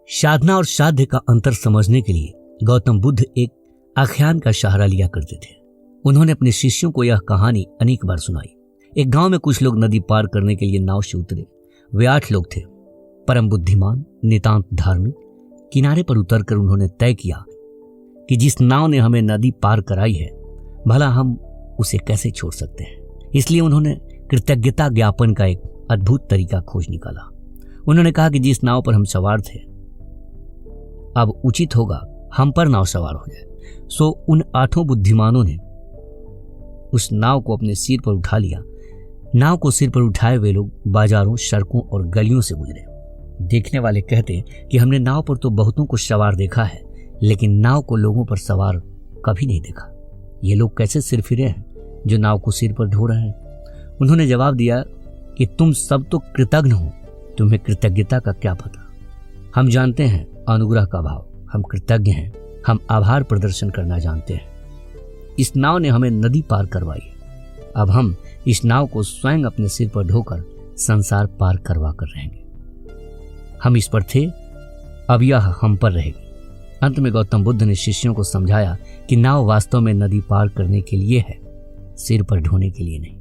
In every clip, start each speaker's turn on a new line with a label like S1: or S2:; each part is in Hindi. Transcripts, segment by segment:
S1: साधना और साध्य का अंतर समझने के लिए गौतम बुद्ध एक आख्यान का सहारा लिया करते थे। उन्होंने अपने शिष्यों को यह कहानी अनेक बार सुनाई। एक गांव में कुछ लोग नदी पार करने के लिए नाव से उतरे। वे 8 लोग थे। परम बुद्धिमान, नितांत धार्मिक। किनारे पर उतरकर उन्होंने तय किया कि जिस नाव ने हमें नदी पार कराई है, भला हम उसे कैसे छोड़ सकते हैं। इसलिए उन्होंने कृतज्ञता ज्ञापन का एक अद्भुत तरीका खोज निकाला। उन्होंने कहा कि जिस नाव पर हम सवार थे, अब उचित होगा हम पर नाव सवार हो जाए। सो उन 8 बुद्धिमानों ने उस नाव को अपने सिर पर उठा लिया। नाव को सिर पर उठाए वे लोग बाजारों, सड़कों और गलियों से गुजरे। देखने वाले कहते कि हमने नाव पर तो बहुतों को सवार देखा है, लेकिन नाव को लोगों पर सवार कभी नहीं देखा। ये लोग कैसे सिर फिरे हैं जो नाव को सिर पर ढो रहे हैं। उन्होंने जवाब दिया कि तुम सब तो कृतज्ञ हो, तुम्हें कृतज्ञता का क्या पता। हम जानते हैं अनुग्रह का भाव, हम कृतज्ञ हैं, हम आभार प्रदर्शन करना जानते हैं। इस नाव ने हमें नदी पार करवाई है, अब हम इस नाव को स्वयं अपने सिर पर ढोकर संसार पार करवा कर रहेंगे। हम इस पर थे, अब यह हम पर रहेगी। अंत में गौतम बुद्ध ने शिष्यों को समझाया कि नाव वास्तव में नदी पार करने के लिए है, सिर पर ढोने के लिए नहीं।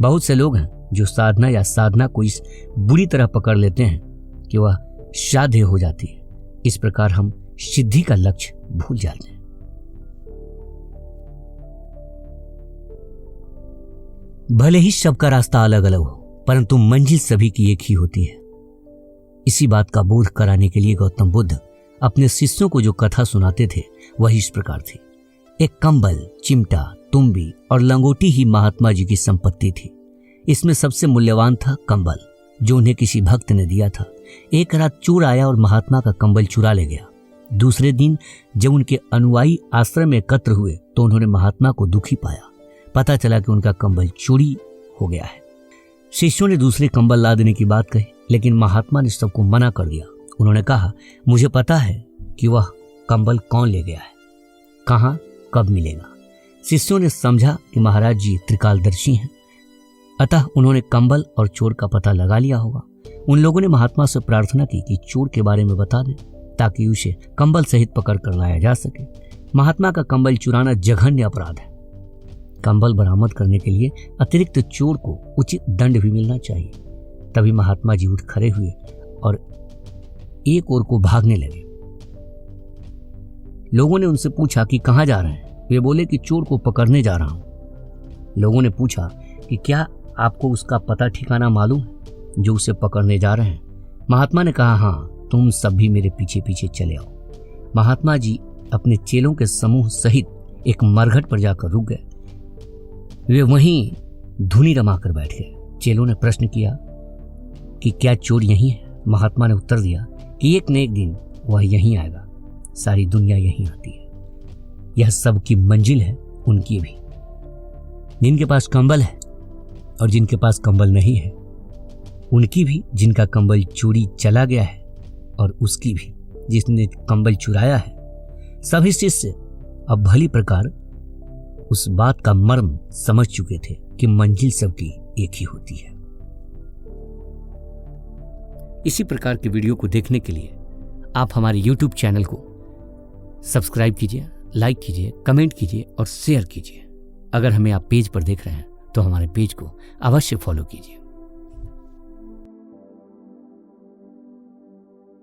S1: बहुत से लोग हैं जो साधना या साधना को इस बुरी तरह पकड़ लेते हैं कि वह साध्य हो जाती है। इस प्रकार हम सिद्धि का लक्ष्य भूल जाते हैं। भले ही सबका रास्ता अलग अलग हो, परंतु मंजिल सभी की एक ही होती है। इसी बात का बोध कराने के लिए गौतम बुद्ध अपने शिष्यों को जो कथा सुनाते थे वह इस प्रकार थी। एक कंबल, चिमटा, तुम्बी और लंगोटी ही महात्मा जी की संपत्ति थी। इसमें सबसे मूल्यवान था कंबल, जो उन्हें किसी भक्त ने दिया था। एक रात चोर आया और महात्मा का कंबल चुरा ले गया। दूसरे दिन जब उनके अनुयायी आश्रम में एकत्र हुए तो उन्होंने महात्मा को दुखी पाया। पता चला कि उनका कंबल चोरी हो गया है। शिष्यों ने दूसरे कंबल ला देने की बात कही, लेकिन महात्मा ने सबको मना कर दिया। उन्होंने कहा, मुझे पता है कि वह कंबल कौन ले गया है, कहां, कब मिलेगा। शिष्यों ने समझा कि महाराज जी त्रिकालदर्शी हैं, अतः उन्होंने कंबल और चोर का पता लगा लिया होगा। उन लोगों ने महात्मा से प्रार्थना की कि चोर के बारे में बता दें ताकि उसे कंबल सहित पकड़ कर लाया जा सके। महात्मा का कंबल चुराना जघन्य अपराध है। कंबल बरामद करने के लिए अतिरिक्त चोर को उचित दंड भी मिलना चाहिए। तभी महात्मा जी उठ खड़े हुए और एक ओर को भागने लगे। लोगों ने उनसे पूछा कि कहां जा रहे हैं। वे बोले कि चोर को पकड़ने जा रहा हूं। लोगों ने पूछा कि क्या आपको उसका पता ठिकाना मालूम है जो उसे पकड़ने जा रहे हैं। महात्मा ने कहा, हाँ, तुम सब भी मेरे पीछे पीछे चले आओ। महात्मा जी अपने चेलों के समूह सहित एक मरघट पर जाकर रुक गए। वे वहीं धुनी रमाकर बैठ गए। चेलों ने प्रश्न किया कि क्या चोर यहीं है। महात्मा ने उत्तर दिया कि एक न एक दिन वह यहीं आएगा। सारी दुनिया यहीं आती है, यह सबकी मंजिल है, उनकी भी। जिनके पास कंबल है और जिनके पास कंबल नहीं है, उनकी भी, जिनका कंबल चोरी चला गया है और उसकी भी, जिसने कंबल चुराया है। सभी शिष्य अब भली प्रकार उस बात का मर्म समझ चुके थे कि मंजिल सबकी एक ही होती है। इसी प्रकार की वीडियो को देखने के लिए आप हमारे YouTube चैनल को सब्सक्राइब कीजिए, लाइक कीजिए, कमेंट कीजिए और शेयर कीजिए। अगर हमें आप पेज पर देख रहे हैं तो हमारे पेज को अवश्य फॉलो कीजिए।